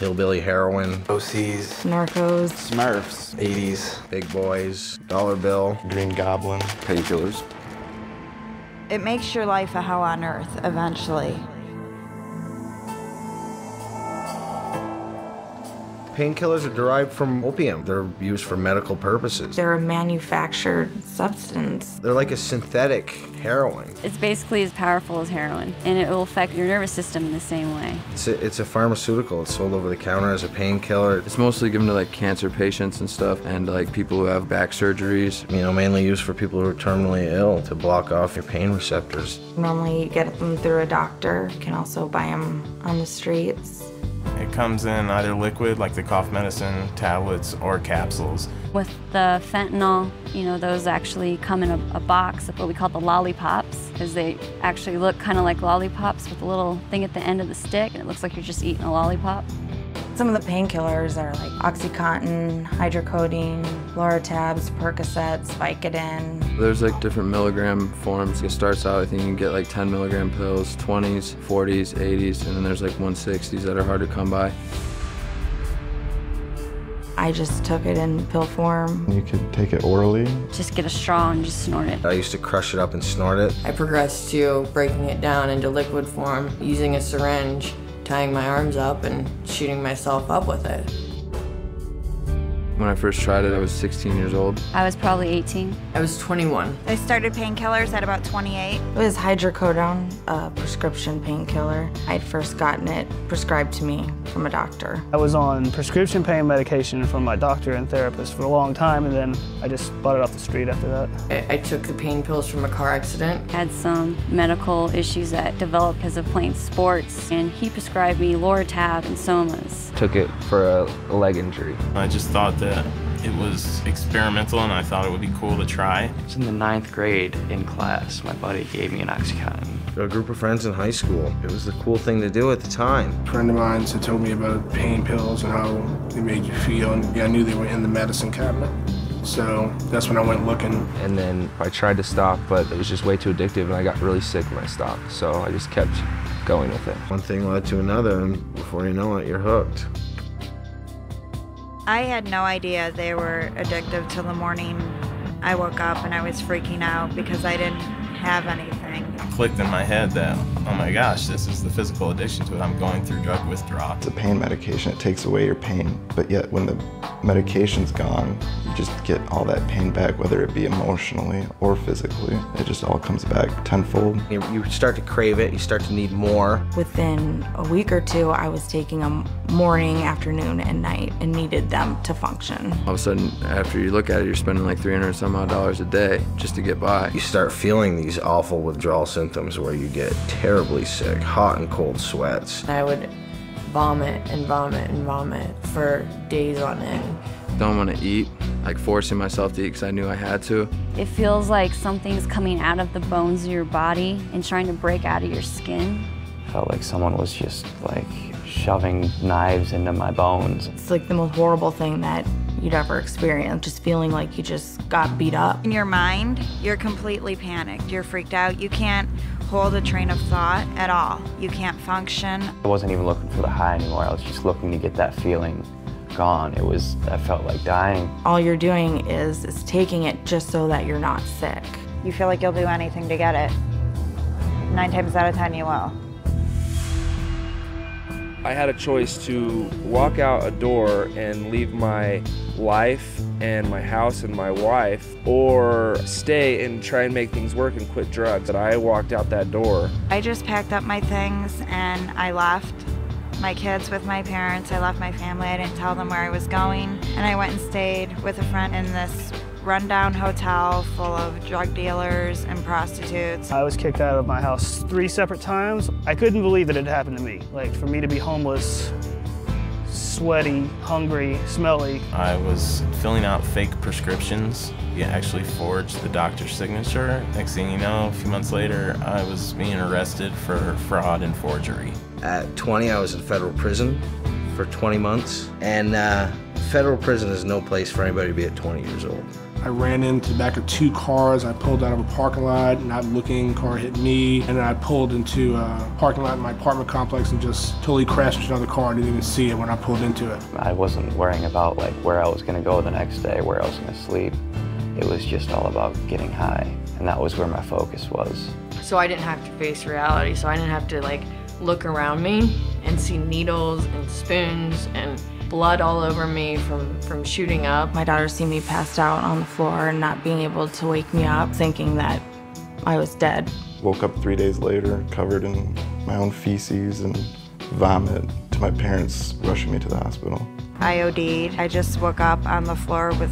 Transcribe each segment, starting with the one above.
hillbilly heroin, OCs, Narcos, Smurfs, 80s, Big Boys, Dollar Bill, Green Goblin, painkillers. it makes your life a hell on earth eventually. Painkillers are derived from opium. They're used for medical purposes. They're a manufactured substance. They're like a synthetic heroin. It's basically as powerful as heroin, and it will affect your nervous system in the same way. It's a pharmaceutical. It's sold over the counter as a painkiller. It's mostly given to like cancer patients and stuff, and like people who have back surgeries. You know, mainly used for people who are terminally ill to block off your pain receptors. Normally you get them through a doctor. You can also buy them on the streets. It comes in either liquid, like the cough medicine, tablets, or capsules. With the fentanyl, you know, those actually come in a box of what we call the lollipops, because they actually look kind of like lollipops with a little thing at the end of the stick, and it looks like you're just eating a lollipop. Some of the painkillers are like OxyContin, hydrocodone, Loratabs, Percocets, Vicodin. There's like different milligram forms. It starts out, I think you can get like 10 milligram pills, 20s, 40s, 80s, and then there's like 160s that are hard to come by. I just took it in pill form. You could take it orally. Just get a straw and just snort it. I used to crush it up and snort it. I progressed to breaking it down into liquid form, using a syringe, tying my arms up and shooting myself up with it. When I first tried it, I was 16 years old. I was probably 18. I was 21. I started painkillers at about 28. It was hydrocodone, a prescription painkiller. I'd first gotten it prescribed to me from a doctor. I was on prescription pain medication from my doctor and therapist for a long time, and then I just bought it off the street after that. I took the pain pills from a car accident. Had some medical issues that developed because of playing sports, and he prescribed me Loratab and Somas. Took it for a leg injury. I just thought that it was experimental, and I thought it would be cool to try. I was in the 9th grade in class. My buddy gave me an OxyContin. A group of friends in high school. It was the cool thing to do at the time. A friend of mine had told me about pain pills and how they made you feel, and I knew they were in the medicine cabinet. So that's when I went looking. And then I tried to stop, but it was just way too addictive, and I got really sick when I stopped. So I just kept going with it. One thing led to another, and before you know it, you're hooked. I had no idea they were addictive till the morning I woke up and I was freaking out because I didn't have anything. It clicked in my head that, oh my gosh, this is the physical addiction to it. I'm going through drug withdrawal. It's a pain medication. It takes away your pain, but yet when the medication's gone, you just get all that pain back, whether it be emotionally or physically. It just all comes back tenfold. You start to crave it, you start to need more. Within a week or two, I was taking them morning, afternoon, and night and needed them to function. All of a sudden, after you look at it, you're spending like $300 some odd a day just to get by. You start feeling these awful withdrawal symptoms where you get terribly sick, hot and cold sweats. I would vomit and vomit and vomit for days on end. Don't want to eat, like forcing myself to eat because I knew I had to. It feels like something's coming out of the bones of your body and trying to break out of your skin. Felt like someone was just like shoving knives into my bones. It's like the most horrible thing that you'd ever experience, just feeling like you just got beat up. In your mind, you're completely panicked. You're freaked out. You can't hold a train of thought at all. You can't function. I wasn't even looking for the high anymore. I was just looking to get that feeling gone. I felt like dying. All you're doing is taking it just so that you're not sick. You feel like you'll do anything to get it. 9 times out of 10 you will. I had a choice to walk out a door and leave my life and my house and my wife, or stay and try and make things work and quit drugs. But I walked out that door. I just packed up my things and I left my kids with my parents. I left my family. I didn't tell them where I was going. And I went and stayed with a friend in this rundown hotel full of drug dealers and prostitutes. I was kicked out of my house 3 separate times. I couldn't believe that it happened to me. Like, for me to be homeless, sweaty, hungry, smelly. I was filling out fake prescriptions. You actually forged the doctor's signature. Next thing you know, a few months later, I was being arrested for fraud and forgery. At 20, I was in federal prison for 20 months. And federal prison is no place for anybody to be at 20 years old. I ran into the back of 2 cars. I pulled out of a parking lot, not looking, car hit me, and then I pulled into a parking lot in my apartment complex and just totally crashed into another car. I didn't even see it when I pulled into it. I wasn't worrying about like where I was going to go the next day, where I was going to sleep. It was just all about getting high, and that was where my focus was. So I didn't have to face reality, so I didn't have to like look around me and see needles and spoons and blood all over me from shooting up. My daughter seen me passed out on the floor and not being able to wake me up, thinking that I was dead. Woke up 3 days later, covered in my own feces and vomit, to my parents rushing me to the hospital. I OD'd. I just woke up on the floor with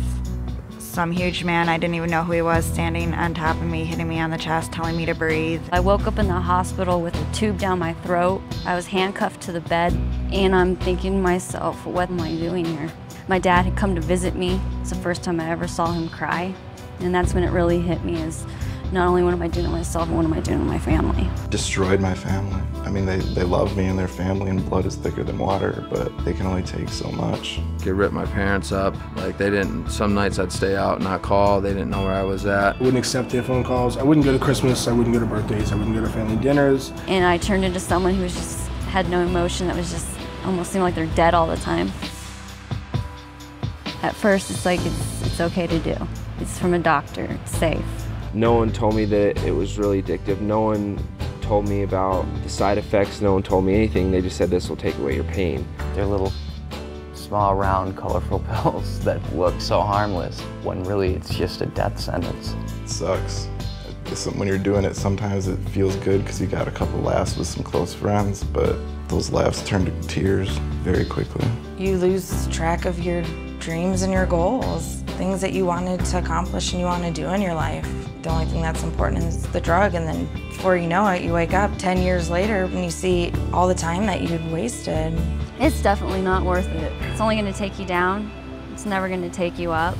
some huge man, I didn't even know who he was, standing on top of me, hitting me on the chest, telling me to breathe. I woke up in the hospital with a tube down my throat. I was handcuffed to the bed, and I'm thinking to myself, what am I doing here? My dad had come to visit me. It's the first time I ever saw him cry, and that's when it really hit me, is not only what am I doing to myself, but what am I doing to my family? Destroyed my family. I mean, they love me and their family, and blood is thicker than water, but they can only take so much. It ripped my parents up. Like, they didn't, some nights I'd stay out and not call. They didn't know where I was at. I wouldn't accept their phone calls. I wouldn't go to Christmas. I wouldn't go to birthdays. I wouldn't go to family dinners. And I turned into someone who was just had no emotion, that was just almost seemed like they're dead all the time. At first, it's like it's okay to do. It's from a doctor, it's safe. No one told me that it was really addictive. No one told me about the side effects. No one told me anything. They just said this will take away your pain. They're little, small, round, colorful pills that look so harmless, when really it's just a death sentence. It sucks. When you're doing it, sometimes it feels good because you got a couple laughs with some close friends, but those laughs turn to tears very quickly. You lose track of your dreams and your goals, things that you wanted to accomplish and you want to do in your life. The only thing that's important is the drug, and then before you know it, you wake up 10 years later and you see all the time that you'd wasted. It's definitely not worth it. It's only going to take you down. It's never going to take you up.